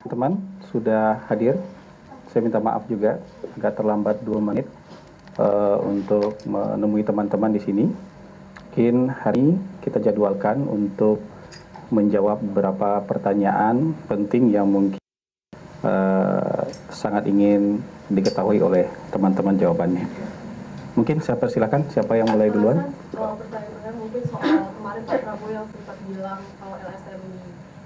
Teman sudah hadir. Saya minta maaf juga agak terlambat 2 menit untuk menemui teman-teman di sini. Mungkin hari kita jadwalkan untuk menjawab beberapa pertanyaan penting yang mungkin sangat ingin diketahui oleh teman-teman jawabannya. Mungkin saya persilakan, siapa yang mulai duluan? Pertanyaan mungkin soal kemarin Pak Prabowo yang sempat bilang kalau LSM di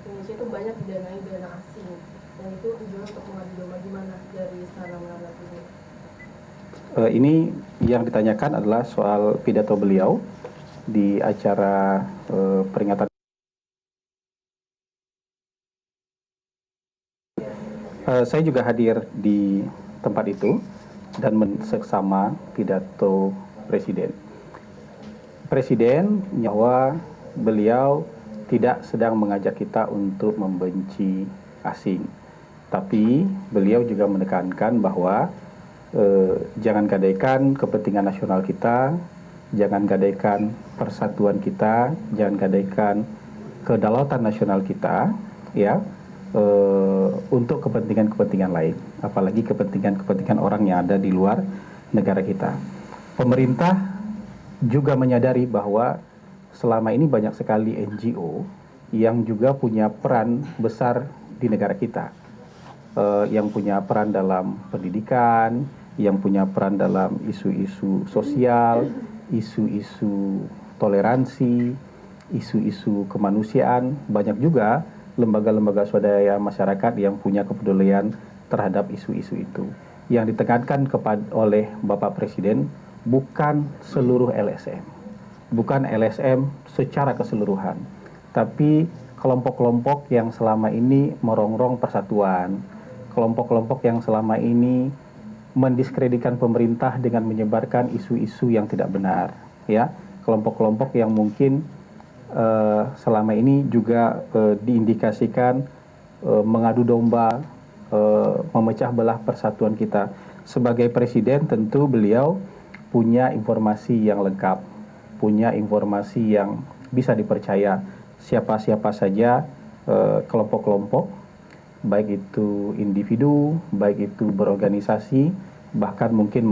Indonesia itu banyak didanai dana asing, dan itu tujuan untuk mengadu domba, gimana dari Istana menanggapinya? Ini yang ditanyakan adalah soal pidato beliau di acara peringatan. Saya juga hadir di tempat itu dan seksama pidato Presiden. Presiden nyawa beliau tidak sedang mengajak kita untuk membenci asing, tapi beliau juga menekankan bahwa jangan gadaikan kepentingan nasional kita, jangan gadaikan persatuan kita, jangan gadaikan kedaulatan nasional kita, ya, untuk kepentingan-kepentingan lain, apalagi kepentingan-kepentingan orang yang ada di luar negara kita. Pemerintah juga menyadari bahwa selama ini banyak sekali NGO yang juga punya peran besar di negara kita, yang punya peran dalam pendidikan, yang punya peran dalam isu-isu sosial, isu-isu toleransi, isu-isu kemanusiaan. Banyak juga lembaga-lembaga swadaya masyarakat yang punya kepedulian terhadap isu-isu itu. Yang ditekankan oleh Bapak Presiden bukan seluruh LSM, bukan LSM secara keseluruhan, tapi kelompok-kelompok yang selama ini merongrong persatuan, kelompok-kelompok yang selama ini mendiskreditkan pemerintah dengan menyebarkan isu-isu yang tidak benar, ya, kelompok-kelompok yang mungkin selama ini juga diindikasikan mengadu domba, memecah belah persatuan kita. Sebagai presiden tentu beliau punya informasi yang lengkap, punya informasi yang bisa dipercaya siapa-siapa saja kelompok-kelompok, baik itu individu, baik itu berorganisasi, bahkan mungkin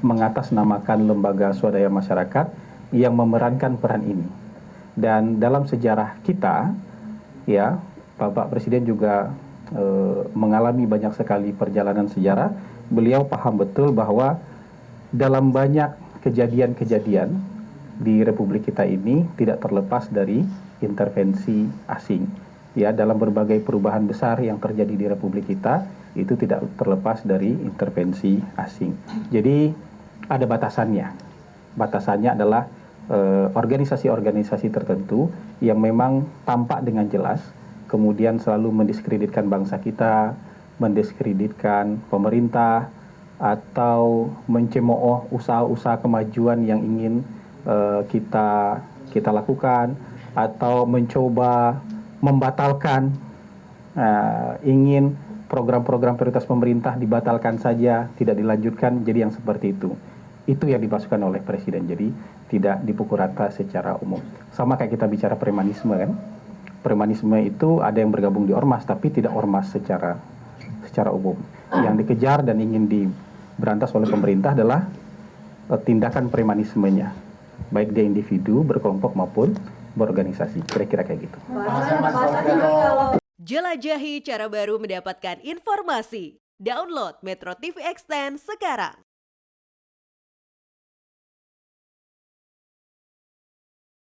mengatasnamakan lembaga swadaya masyarakat yang memerankan peran ini. Dan dalam sejarah kita, ya, Bapak Presiden juga mengalami banyak sekali perjalanan sejarah. Beliau paham betul bahwa dalam banyak kejadian-kejadian di Republik kita ini tidak terlepas dari intervensi asing. Ya, dalam berbagai perubahan besar yang terjadi di Republik kita itu tidak terlepas dari intervensi asing. Jadi ada batasannya. Batasannya adalah organisasi-organisasi tertentu yang memang tampak dengan jelas kemudian selalu mendiskreditkan bangsa kita, mendiskreditkan pemerintah, atau mencemooh usaha-usaha kemajuan yang ingin kita lakukan, atau mencoba membatalkan, ingin program-program prioritas pemerintah dibatalkan saja, tidak dilanjutkan, jadi yang seperti itu. Itu yang dimasukkan oleh Presiden, jadi tidak dipukul rata secara umum. Sama kayak kita bicara premanisme kan, premanisme itu ada yang bergabung di ormas, tapi tidak ormas secara umum. Yang dikejar dan ingin diberantas oleh pemerintah adalah tindakan premanismenya, baik dia individu, berkelompok maupun berorganisasi, kira-kira kayak gitu. Jelajahi cara baru mendapatkan informasi. Download Metro TV Extend sekarang.